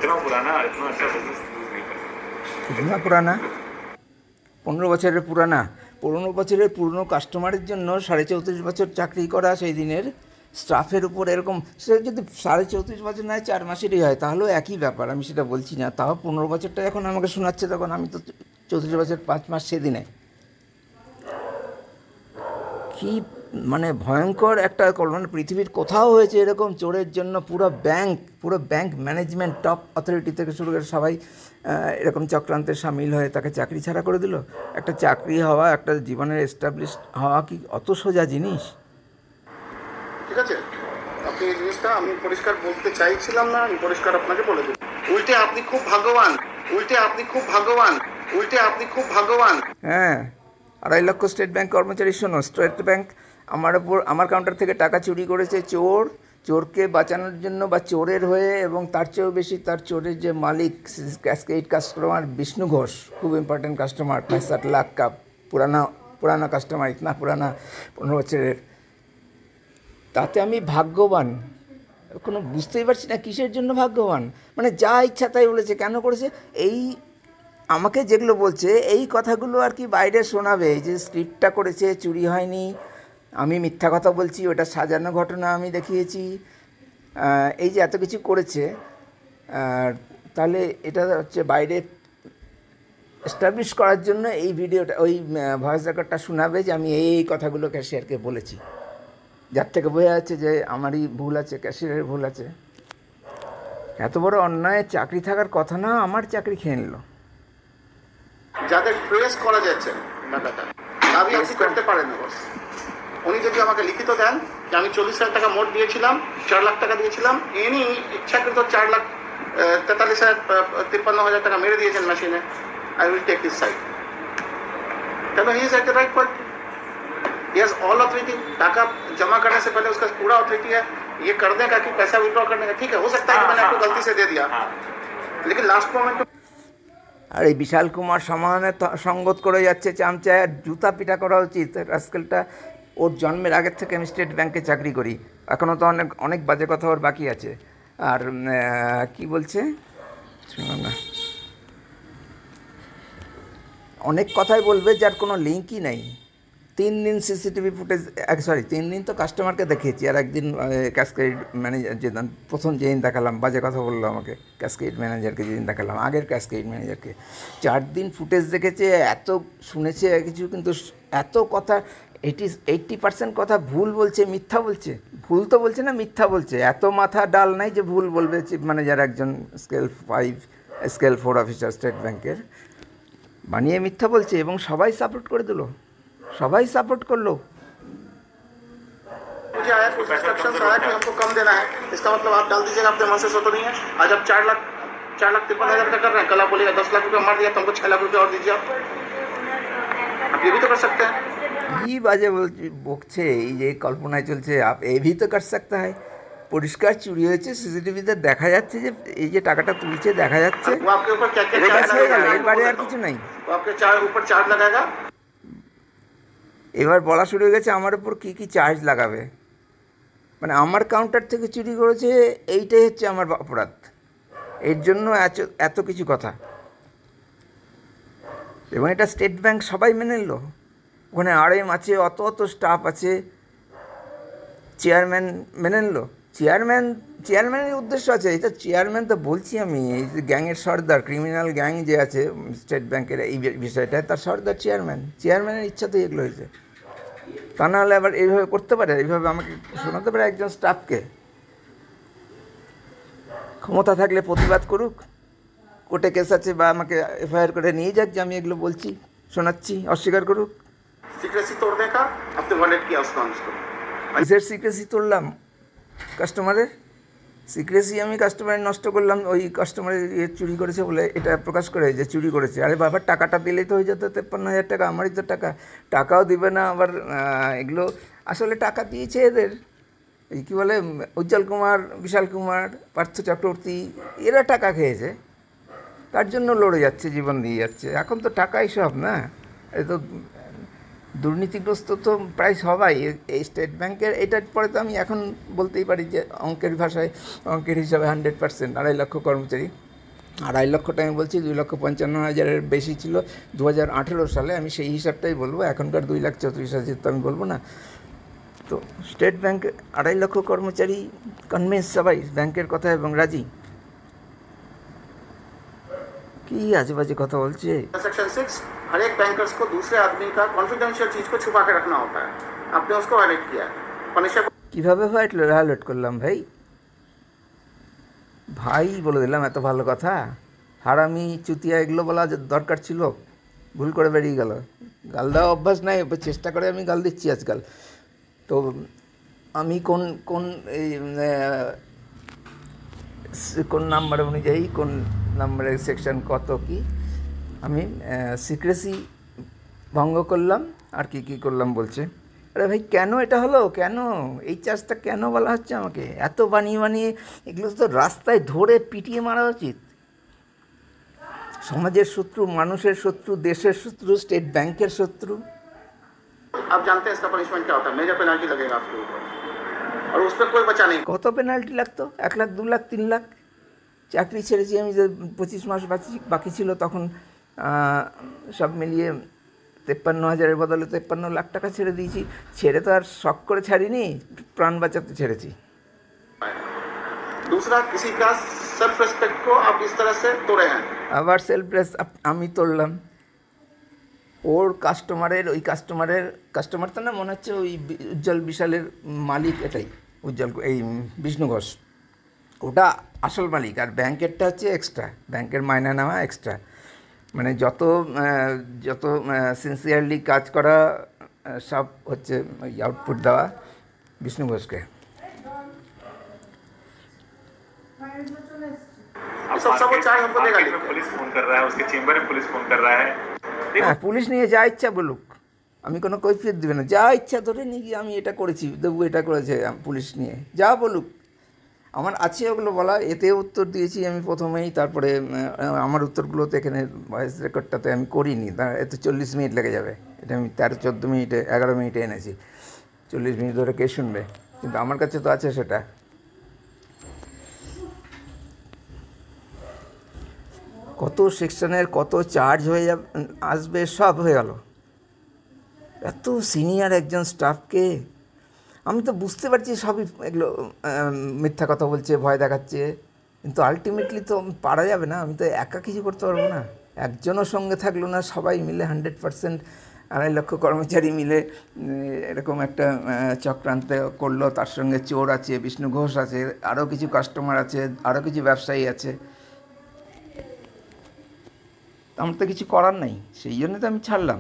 इतना पुराना इतना अच्छा बिजनेस यूज नहीं कर सकते। कितना पुराना? 15 বছরের পুরানা। 15 বছরের পুরনো কাস্টমারের জন্য 34.5 বছর চাকরি করা সেই দিনের স্টাফের উপর এরকম, সেটা যদি 34.5 বছর নয় 4 মাসেরই হয় তাহলেও একই ব্যাপার, আমি সেটা বলছি না। তাও 15 বছরটা যখন আমাকে শোনাচ্ছে তখন আমি তো 34 বছর 5 মাস সেদিনে। কি মানে ভয়ঙ্কর একটা মানে পৃথিবীর কোথাও হয়েছে এরকম চোরের জন্য পুরো ব্যাংক ম্যানেজমেন্ট টপ অথরিটি থেকে শুরু করে সবাই এরকম চক্রান্তে সামিল হয়ে তাকে চাকরি ছাড়া করে দিল? একটা চাকরি হওয়া, একটা জীবনের এস্টাবলিশ হওয়া কি অত সোজা জিনিস? ঠিক আছে, আপনি এই জিনিসটা আমি পরিষ্কার বলতে চাইছিলাম না, আমি পরিষ্কার আপনাকে বলে দিই। উল্টে আপনি খুব ভাগ্যবান, উল্টে আপনি খুব ভাগ্যবান, উল্টে আপনি খুব ভাগ্যবান। হ্যাঁ, 2.5 লক্ষ স্টেট ব্যাংক কর্মচারী, শোনো, স্টেট ব্যাংক আমার কাউন্টার থেকে টাকা চুরি করেছে চোরকে বাঁচানোর জন্য বা চোরের হয়ে, এবং তার চেয়েও বেশি তার চোরের যে মালিক ক্যাসকেড কাস্টমার বিষ্ণু ঘোষ, খুব ইম্পর্টেন্ট কাস্টমার, 65 লাখ का পুরানা কাস্টমার, ইতনা পুরানা, 15 বছরের। তাতে আমি ভাগ্যবান কোনো বুঝতেই পারছি না কিসের জন্য ভাগ্যবান। মানে যা ইচ্ছা তাই বলেছে, কেন করেছে? এই আমাকে যেগুলো বলছে এই কথাগুলো আর কি বাইরে শোনাবে, যে স্ক্রিপ্টটা করেছে, চুরি হয়নি, আমি মিথ্যা কথা বলছি, ওটা সাজানো ঘটনা আমি দেখিয়েছি, এই যে এত কিছু করেছে, তাহলে এটা হচ্ছে বাইরে এস্টাবলিশ করার জন্য এই ভিডিওটা, ওই ভয়েস রেকর্ডটা শোনাবে যে আমি এই কথাগুলো ক্যাশিয়ারকে বলেছি, যার থেকে বোঝা যাচ্ছে যে আমারই ভুল আছে, ক্যাশিয়ারের ভুল আছে। এত বড় অন্যায়, চাকরি থাকার কথা না, আমার চাকরি খেয়ে নিল। যাদের ট্রেস করা যাচ্ছে টাকাটা দাবি আপনি করতে পারেন না। বস উনি যদি আমাকে লিখিত দেন যে আমি 40 লাখ টাকা মোট দিয়েছিলাম, 4 লাখ টাকা দিয়েছিলাম, এনি ইচ্ছাকৃত 4,43,53,000 টাকা মেরে দিয়েছেন মেশিনে, I will take this side. কেন? He is at the right point, he has all authority. टाका जमा करने से पहले उसका पूरा अथॉरिटी है ये करने का कि पैसा विड्रॉ करने का। ठीक है, हो सकता है कि मैंने आपको गलती से दे दिया, लेकिन लास्ट मोमेंट। আর এই বিশাল কুমার সমানে সঙ্গত করে যাচ্ছে চামচায়, জুতা পিটা করা উচিত। রাস্কেলটা, ওর জন্মের আগের থেকে আমি স্টেট ব্যাংকে চাকরি করি, এখনও তো অনেক বাজে কথা ওর বাকি আছে। আর কি বলছে শুনুন না, অনেক কথাই বলবে যার কোনো লিঙ্কই নাই। 3 দিন সিসিটিভি ফুটেজ, 3 দিন তো কাস্টমারকে দেখিয়েছি, আর একদিন ক্যাসকেড ম্যানেজার যেদিন প্রথম যেদিন দেখালাম বাজে কথা বললো আমাকে, ক্যাসকেড ম্যানেজারকে যেদিন দেখালাম, আগের ক্যাসকেড ম্যানেজারকে, 4 দিন ফুটেজ দেখেছে, এত শুনেছে কিছু, কিন্তু এত কথা 80% কথা ভুল বলছে, মিথ্যা বলছে। ভুল তো বলছে না, মিথ্যা বলছে। এত মাথা ডাল নাই যে ভুল বলবে চিফ ম্যানেজার, একজন স্কেল 4 অফিসার স্টেট ব্যাংকের, বানিয়ে মিথ্যা বলছে, এবং সবাই সাপোর্ট করে দিল, সবাই সাपोर्ट कर लो। मुझे आया कुछ इंस्ट्रक्शंस आया कि हमको कम देना है, इसका मतलब आप डाल दीजिएगा, अपने मन से सो तो नहीं है। आज आप 4,53,000 का कर रहे हैं, कल आप बोलिएगा 10 लाख रुपया मार दिया, तुमको 6 लाख रुपया और दीजिए। आप ये भी तो कर सकते हैं। ये बाजे বকছে, এই যে কল্পনায় চলছে, আপ এই भी तो कर सकता है। পরিষ্কার চুরি হয়েছে, সিসিটিভিতে দেখা যাচ্ছে যে এই যে টাকাটা তুলছে দেখা যাচ্ছে, वो आपके ऊपर क्या क्या चार्ज लगाएगा, लगाएगा? এর বাইরে আর কিছু নাই। वो आपके ऊपर चार्ज लगाएगा। এবার বলা শুরু হয়ে গেছে আমার উপর কী কী চার্জ লাগাবে। মানে আমার কাউন্টার থেকে চুরি করেছে, এইটাই হচ্ছে আমার অপরাধ, এর জন্য এত কিছু কথা। এবং এটা স্টেট ব্যাংক সবাই মেনে নিল, ওখানে RM আছে, অত স্টাফ আছে, চেয়ারম্যান মেনে নিল। চেয়ারম্যানের উদ্দেশ্য আছে, এটা চেয়ারম্যান তো বলছি আমি, এই যে গ্যাংয়ের সর্দার, ক্রিমিনাল গ্যাং যে আছে স্টেট ব্যাংকের এই বিষয়টায়, তার সর্দার চেয়ারম্যানের ইচ্ছাতেই এগুলো হয়েছে। তা নাহলে আবার এইভাবে করতে পারে, এইভাবে আমাকে শোনাতে পারে একজন স্টাফকে? ক্ষমতা থাকলে প্রতিবাদ করুক, কোর্টে কেস আছে, বা আমাকে FIR করে নিয়ে যাক যে আমি এগুলো বলছি, শোনাচ্ছি, অস্বীকার করুক। সিক্রেসি तोड़ने का अपने वॉलेट की आउटकाम्स को কিসের সিক্রেসি তুললাম? কাস্টমারের সিক্রেসি আমি কাস্টমারের নষ্ট করলাম, ওই কাস্টমারের চুরি করেছে বলে এটা প্রকাশ করে যে চুরি করেছে। আরে বাবা, টাকাটা দিলেই তো হয়ে যেত, 53,000 টাকা, আমারই তো টাকাও দিবে না। আবার এগুলো আসলে টাকা দিয়েছে এদের, এই কী বলে, উজ্জ্বল কুমার, বিশাল কুমার, পার্থ চক্রবর্তী, এরা টাকা খেয়েছে, তার জন্য লড়ে যাচ্ছে, জীবন দিয়ে যাচ্ছে। এখন তো টাকাই সব না, এ তো দুর্নীতিগ্রস্ত তো প্রায় সবাই এই স্টেট ব্যাংকের। এটার পরে তো আমি এখন বলতেই পারি যে অঙ্কের ভাষায়, অঙ্কের হিসাবে 100%, 2.5 লক্ষ কর্মচারী, 2,50,000 আমি বলছি, 2,55,000 বেশি ছিল 2018 সালে। আমি সেই হিসাবটাই বলবো, এখনকার 2,34,000 তো আমি বলবো না। তো স্টেট ব্যাংক 2,50,000 কর্মচারী কনভিন্স সবাই ব্যাংকের কথা এবং রাজি। কি আজে বাজে কথা বলছে। सेक्शन 6 हर एक बैंकर्स को दूसरे आदमी का कॉन्फिडेंशियल चीज को छुपा के रखना होता है। आपने उसको वायलेट किया, पनिशर কীভাবে ভায়োলেট করলাম ভাই? ভাই বলে দিলাম, এত ভালো কথা। হারামি চুতিয়া এগুলো বলা দরকার ছিল, ভুল করে বেরিয়ে গেল। গাল দেওয়া অভ্যাস নাই, চেষ্টা করে আমি গাল দিচ্ছি আজকাল। তো আমি কোন নাম্বার অনুযায়ী, কোন নাম্বারের সেকশন কত কি, আমি সিক্রেসি ভঙ্গ করলাম আর কি করলাম বলছে। আরে ভাই কেন এটা হলো, কেন এই চার্জটা কেন বলা হচ্ছে আমাকে? এত বানিয়ে এগুলো তো রাস্তায় ধরে পিটিয়ে মারা উচিত। সমাজের শত্রু, মানুষের শত্রু, দেশের শত্রু, স্টেট ব্যাংকের শত্রু। आप जानते हैं इसका पनिशमेंट क्या होता है? मेजर पेनल्टी लगेगा आपके ऊपर और उस पर कोई बचा नहीं। কত পেনাল্টি লাগতো? 1 লাখ, 2 লাখ, 3 লাখ? চাকরি ছেড়েছি আমি, যে 25 মাস বাকি ছিল তখন, সব মিলিয়ে 53,000-এর বদলে 53 লাখ টাকা ছেড়ে দিয়েছি। ছেড়ে তো আর শখ করে ছাড়িনি, প্রাণ বাঁচাতে ছেড়েছি। दूसरा, किसी का सेल्फ रेस्पेक्ट को आप इस तरह से तोड़े हैं। আবার আমি তুললাম। ওর কাস্টমার তো না, মনে হচ্ছে ওই উজ্জ্বল বিশালের মালিক, এটাই উজ্জ্বল, এই বিষ্ণু ঘোষ, ওটা আসল মালিক। আর ব্যাংকেরটা হচ্ছে এক্সট্রা, ব্যাংকের মাইনা নেওয়া এক্সট্রা। মানে যত সিনসিয়ারলি কাজ করা, সব হচ্ছে ওই আউটপুট দেওয়া বিষ্ণু ঘোষকে। सब वो चाहे हमको देगा, मार्केट में पुलिस फोन कर रहा है, उसके चेंबर में पुलिस फोन कर रहा है। হ্যাঁ, পুলিশ নিয়ে যা ইচ্ছা বলুক, আমি কোনো কৈফিয়ত দেবে না। যা ইচ্ছা ধরে নিয়ে গিয়ে আমি এটা করেছি, দেবু এটা করেছে, পুলিশ নিয়ে যা বলুক, আমার আছে ওগুলো বলা। এতে উত্তর দিয়েছি আমি প্রথমেই, তারপরে আমার উত্তরগুলোতে এখানে ভয়েস রেকর্ডটাতে আমি করিনি, এতে 40 মিনিট লেগে যাবে। এটা আমি 13-14 মিনিটে, 11 মিনিটে এনেছি। 40 মিনিট ধরে কে শুনবে? কিন্তু আমার কাছে তো আছে সেটা। কত সেকশনের কত চার্জ হয়ে আসবে, সব হয়ে গেল। এত সিনিয়র একজন স্টাফকে আমি তো বুঝতে পারছি সবই এগুলো মিথ্যা কথা বলছে, ভয় দেখাচ্ছে, কিন্তু আলটিমেটলি তো পারা যাবে না। আমি তো একা কিছু করতে পারবো না, একজনও সঙ্গে থাকলো না, সবাই মিলে 100% 2,50,000 কর্মচারী মিলে এরকম একটা চক্রান্ত করলো। তার সঙ্গে চোর আছে, বিষ্ণু ঘোষ আছে, আরও কিছু কাস্টমার আছে, আরও কিছু ব্যবসায়ী আছে। আমার তো কিছু করার নাই, সেই জন্য তো আমি ছাড়লাম।